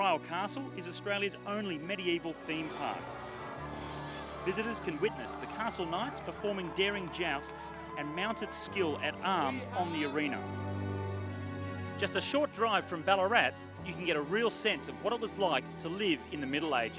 Trial Castle is Australia's only medieval theme park. Visitors can witness the castle knights performing daring jousts and mounted skill at arms on the arena. Just a short drive from Ballarat, you can get a real sense of what it was like to live in the Middle Ages.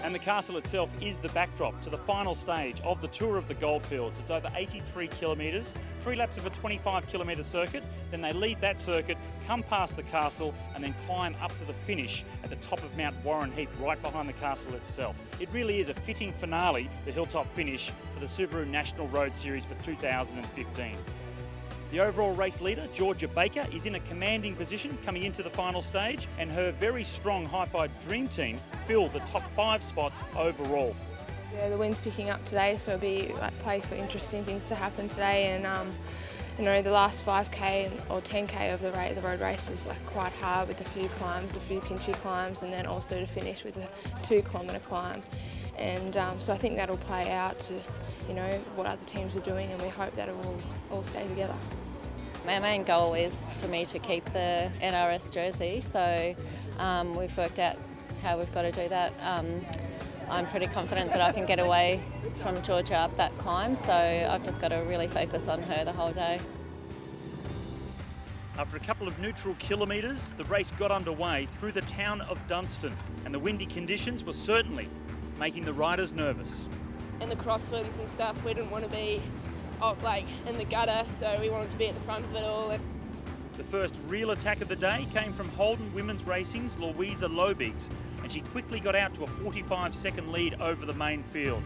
And the castle itself is the backdrop to the final stage of the tour of the Goldfields. It's over 83 kilometres, 3 laps of a 25-kilometre circuit. Then they lead that circuit, come past the castle, and then climb up to the finish at the top of Mount Warren Heap, right behind the castle itself. It really is a fitting finale, the hilltop finish, for the Subaru National Road Series for 2015. The overall race leader, Georgia Baker, is in a commanding position coming into the final stage, and her very strong Hi-Fi Dream Team fill the top 5 spots overall. Yeah, the wind's picking up today, so it'll be play for interesting things to happen today. And the last 5k or 10k of the road race is quite hard with a few climbs, a few pinchy climbs, and then also to finish with a 2-kilometre climb. And so I think that'll play out to what other teams are doing, and we hope that it will all stay together. My main goal is for me to keep the NRS jersey, so we've worked out how we've got to do that. I'm pretty confident that I can get away from Georgia up that climb, so I've just got to really focus on her the whole day. After a couple of neutral kilometres, the race got underway through the town of Dunstan, and the windy conditions were certainly making the riders nervous. In the crosswinds and stuff, we didn't want to be in the gutter, so we wanted to be at the front of it all. The first real attack of the day came from Holden Women's Racing's Louisa Lobigs, and she quickly got out to a 45-second lead over the main field.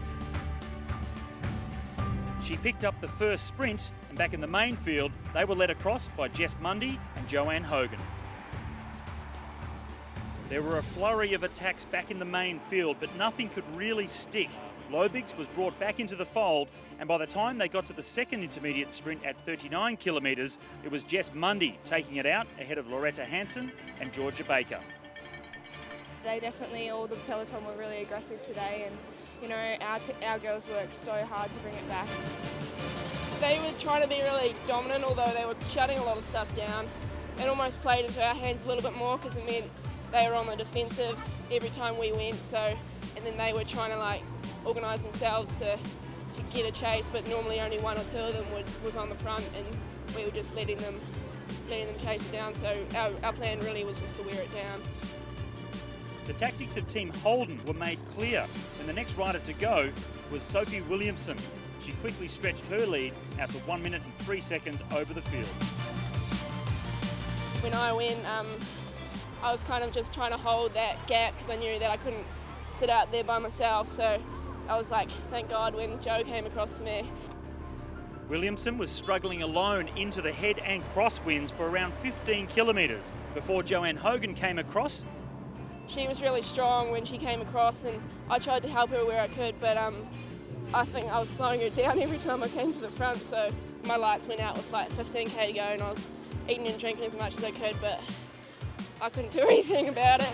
She picked up the first sprint, and back in the main field, they were led across by Jess Mundy and Joanne Hogan. There were a flurry of attacks back in the main field, but nothing could really stick. Lobigs was brought back into the fold, and by the time they got to the second intermediate sprint at 39 kilometres, it was Jess Mundy taking it out ahead of Loretta Hansen and Georgia Baker. They definitely, all the peloton were really aggressive today, and our girls worked so hard to bring it back. They were trying to be really dominant, although they were shutting a lot of stuff down. It almost played into our hands a little bit more because it meant they were on the defensive every time we went. And then they were trying to organise themselves to get a chase, but normally only 1 or 2 of them was on the front, and we were just letting them chase it down. So our plan really was just to wear it down. The tactics of Team Holden were made clear, and the next rider to go was Sophie Williamson. She quickly stretched her lead out to 1 minute and 3 seconds over the field. When I went, I was kind of just trying to hold that gap because I knew that I couldn't sit out there by myself, so I was thank God when Joe came across to me. Williamson was struggling alone into the head and crosswinds for around 15 kilometres before Joanne Hogan came across. She was really strong when she came across, and I tried to help her where I could, but I think I was slowing her down every time I came to the front, so my lights went out with 15k to go, and I was eating and drinking as much as I could, but I couldn't do anything about it.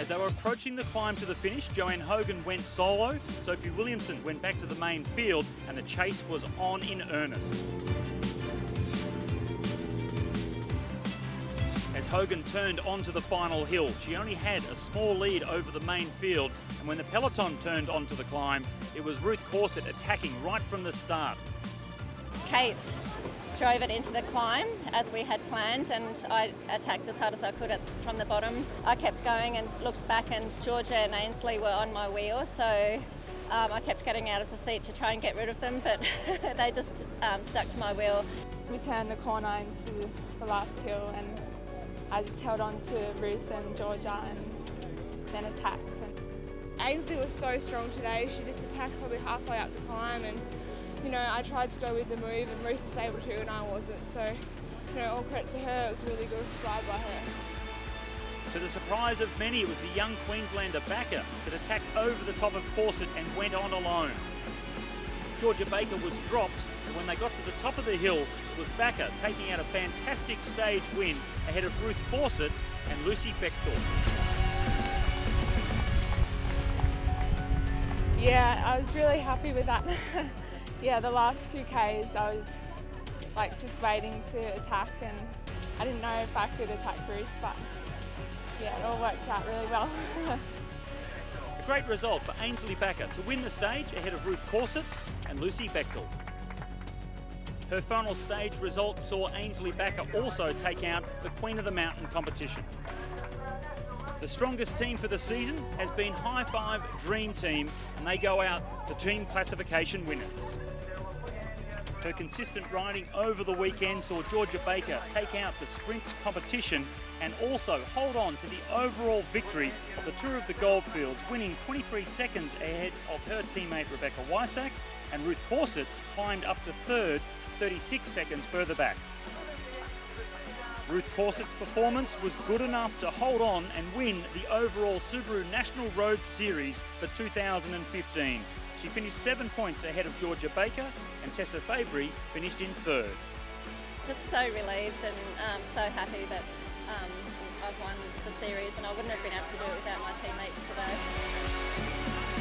As they were approaching the climb to the finish, Joanne Hogan went solo, Sophie Williamson went back to the main field, and the chase was on in earnest. As Hogan turned onto the final hill, she only had a small lead over the main field, and when the peloton turned onto the climb, it was Ruth Corset attacking right from the start. Kate drove it into the climb as we had planned, and I attacked as hard as I could from the bottom. I kept going and looked back, and Georgia and Ainsley were on my wheel, so I kept getting out of the seat to try and get rid of them, but they just stuck to my wheel. We turned the corner into the last hill, and I just held on to Ruth and Georgia and then attacked. Ainsley was so strong today. She just attacked probably halfway up the climb, and I tried to go with the move, and Ruth was able to and I wasn't. So all credit to her. It was a really good ride by her. To the surprise of many, it was the young Queenslander Backer that attacked over the top of Corset and went on alone. Georgia Baker was dropped, and when they got to the top of the hill, it was Backer taking out a fantastic stage win ahead of Ruth Corset and Lucy Beckthorpe. Yeah, I was really happy with that. Yeah, the last 2Ks I was like just waiting to attack, and I didn't know if I could attack Ruth, but yeah, it all worked out really well. A great result for Ainsley Backer to win the stage ahead of Ruth Corset and Lucy Bechtel. Her final stage result saw Ainsley Backer also take out the Queen of the Mountain competition. The strongest team for the season has been High Five Dream Team, and they go out the team classification winners. Her consistent riding over the weekend saw Georgia Baker take out the sprints competition and also hold on to the overall victory of the Tour of the Goldfields, winning 23 seconds ahead of her teammate Rebecca Wysack, and Ruth Corset climbed up to third, 36 seconds further back. Ruth Corset's performance was good enough to hold on and win the overall Subaru National Road Series for 2015. She finished 7 points ahead of Georgia Baker, and Tessa Fabry finished in third. Just so relieved and so happy that I've won the series, and I wouldn't have been able to do it without my teammates today.